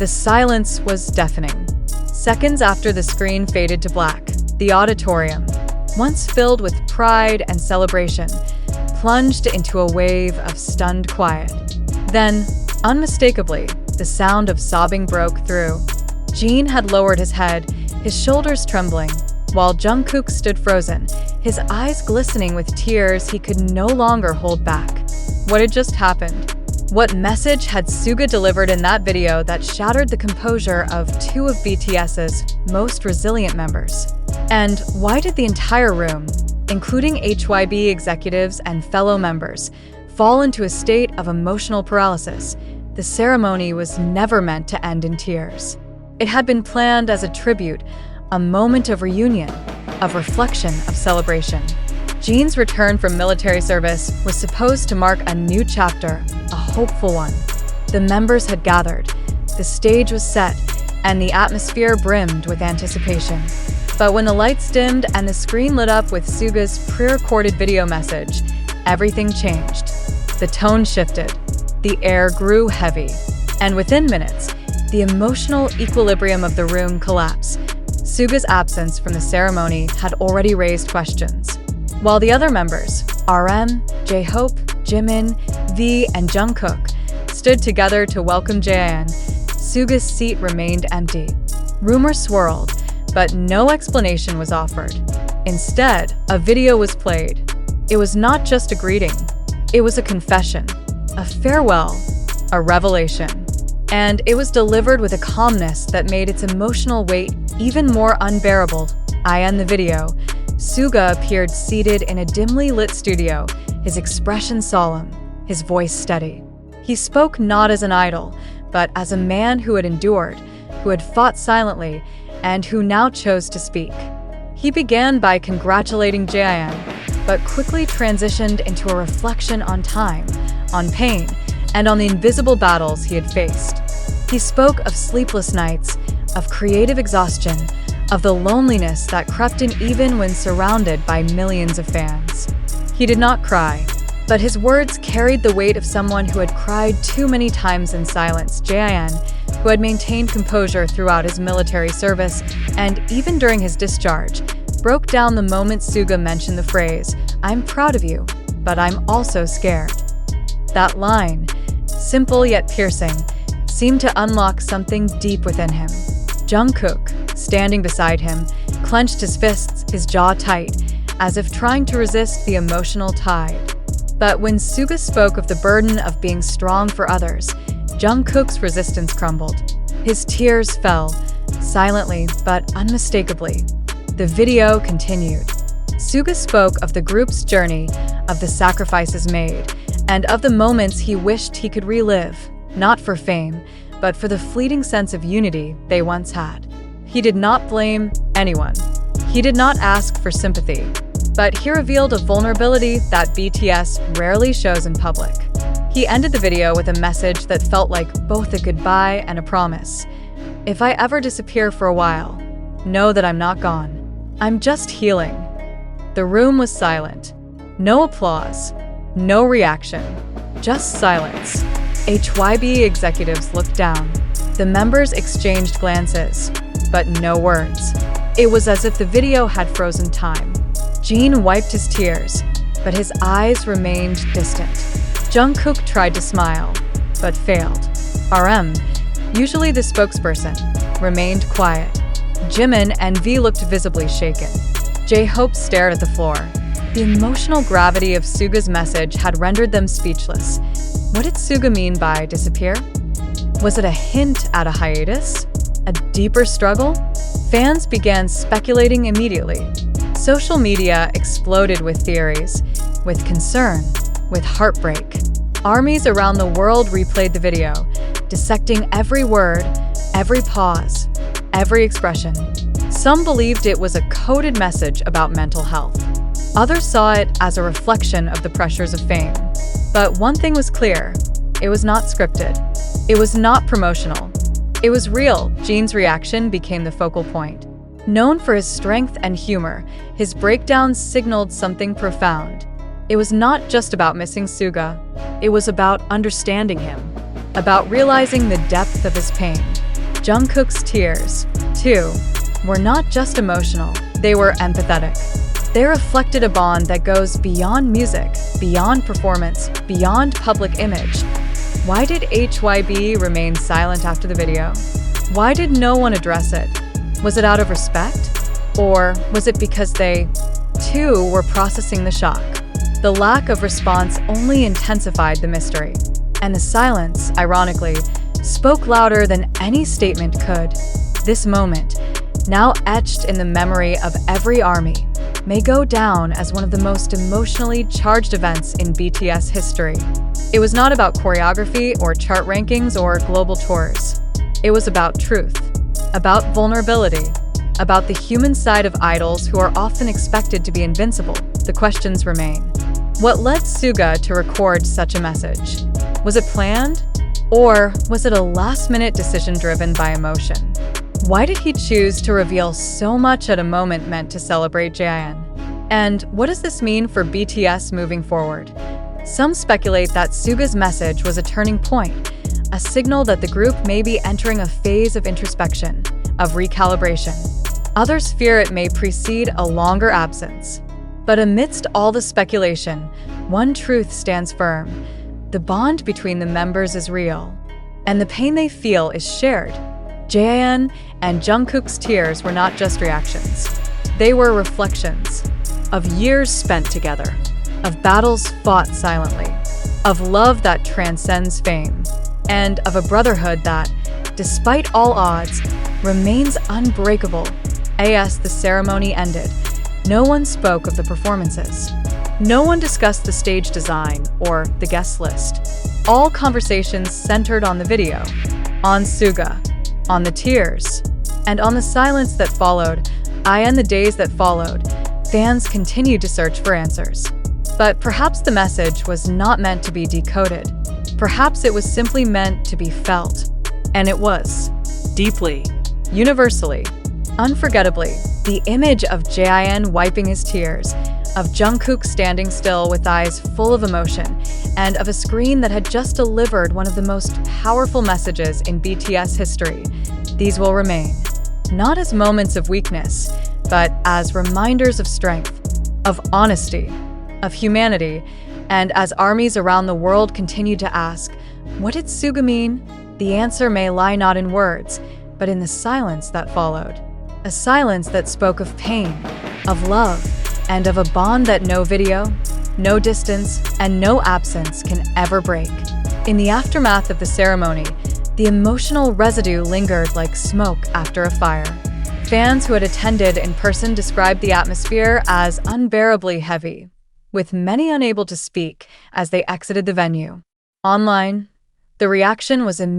The silence was deafening. Seconds after the screen faded to black, the auditorium, once filled with pride and celebration, plunged into a wave of stunned quiet. Then, unmistakably, the sound of sobbing broke through. Jin had lowered his head, his shoulders trembling, while Jungkook stood frozen, his eyes glistening with tears he could no longer hold back. What had just happened? What message had SUGA delivered in that video that shattered the composure of two of BTS's most resilient members? And why did the entire room, including HYB executives and fellow members, fall into a state of emotional paralysis? The ceremony was never meant to end in tears. It had been planned as a tribute, a moment of reunion, of reflection, of celebration. Jin's return from military service was supposed to mark a new chapter, a hopeful one. The members had gathered, the stage was set, and the atmosphere brimmed with anticipation. But when the lights dimmed and the screen lit up with SUGA's pre-recorded video message, everything changed. The tone shifted, the air grew heavy, and within minutes, the emotional equilibrium of the room collapsed. SUGA's absence from the ceremony had already raised questions. While the other members, RM, J-Hope, Jimin, V, and Jungkook, stood together to welcome JIN, SUGA's seat remained empty. Rumors swirled, but no explanation was offered. Instead, a video was played. It was not just a greeting. It was a confession, a farewell, a revelation. And it was delivered with a calmness that made its emotional weight even more unbearable. In the video, SUGA appeared seated in a dimly lit studio, his expression solemn, his voice steady. He spoke not as an idol, but as a man who had endured, who had fought silently, and who now chose to speak. He began by congratulating JIN, but quickly transitioned into a reflection on time, on pain, and on the invisible battles he had faced. He spoke of sleepless nights, of creative exhaustion, of the loneliness that crept in even when surrounded by millions of fans. He did not cry, but his words carried the weight of someone who had cried too many times in silence. JIN, who had maintained composure throughout his military service and even during his discharge, broke down the moment SUGA mentioned the phrase, "I'm proud of you, but I'm also scared." That line, simple yet piercing, seemed to unlock something deep within him. Jungkook, standing beside him, clenched his fists, his jaw tight, as if trying to resist the emotional tide. But when SUGA spoke of the burden of being strong for others, Jungkook's resistance crumbled. His tears fell, silently but unmistakably. The video continued. SUGA spoke of the group's journey, of the sacrifices made, and of the moments he wished he could relive, not for fame, but for the fleeting sense of unity they once had. He did not blame anyone. He did not ask for sympathy, but he revealed a vulnerability that BTS rarely shows in public. He ended the video with a message that felt like both a goodbye and a promise. If I ever disappear for a while, know that I'm not gone. I'm just healing. The room was silent. No applause, no reaction, just silence. HYB executives looked down. The members exchanged glances, but no words. It was as if the video had frozen time. Jin wiped his tears, but his eyes remained distant. Jungkook tried to smile, but failed. RM, usually the spokesperson, remained quiet. Jimin and V looked visibly shaken. J-Hope stared at the floor. The emotional gravity of SUGA's message had rendered them speechless. What did SUGA mean by disappear? Was it a hint at a hiatus? A deeper struggle? Fans began speculating immediately. Social media exploded with theories, with concern, with heartbreak. Armies around the world replayed the video, dissecting every word, every pause, every expression. Some believed it was a coded message about mental health. Others saw it as a reflection of the pressures of fame. But one thing was clear, it was not scripted. It was not promotional. It was real. Jin's reaction became the focal point. Known for his strength and humor, his breakdowns signaled something profound. It was not just about missing SUGA. It was about understanding him, about realizing the depth of his pain. Jungkook's tears, too, were not just emotional, they were empathetic. They reflected a bond that goes beyond music, beyond performance, beyond public image. Why did HYB remain silent after the video? Why did no one address it? Was it out of respect? Or was it because they, too, were processing the shock? The lack of response only intensified the mystery. And the silence, ironically, spoke louder than any statement could. This moment, now etched in the memory of every ARMY, may go down as one of the most emotionally charged events in BTS history. It was not about choreography or chart rankings or global tours. It was about truth, about vulnerability, about the human side of idols who are often expected to be invincible. The questions remain. What led SUGA to record such a message? Was it planned? Or was it a last-minute decision driven by emotion? Why did he choose to reveal so much at a moment meant to celebrate JIN? And what does this mean for BTS moving forward? Some speculate that SUGA's message was a turning point, a signal that the group may be entering a phase of introspection, of recalibration. Others fear it may precede a longer absence. But amidst all the speculation, one truth stands firm. The bond between the members is real, and the pain they feel is shared. JIN and Jungkook's tears were not just reactions. They were reflections of years spent together, of battles fought silently, of love that transcends fame, and of a brotherhood that, despite all odds, remains unbreakable. As the ceremony ended, no one spoke of the performances. No one discussed the stage design or the guest list. All conversations centered on the video, on SUGA, on the tears, and on the silence that followed. In the days that followed, fans continued to search for answers. But perhaps the message was not meant to be decoded. Perhaps it was simply meant to be felt. And it was. Deeply. Universally. Unforgettably. The image of JIN wiping his tears, of Jungkook standing still with eyes full of emotion, and of a screen that had just delivered one of the most powerful messages in BTS history. These will remain, not as moments of weakness, but as reminders of strength, of honesty, of humanity, and as armies around the world continue to ask, what did SUGA mean? The answer may lie not in words, but in the silence that followed. A silence that spoke of pain, of love, and of a bond that no video, no distance, and no absence can ever break. In the aftermath of the ceremony, the emotional residue lingered like smoke after a fire. Fans who had attended in person described the atmosphere as unbearably heavy, with many unable to speak as they exited the venue. Online, the reaction was immediate.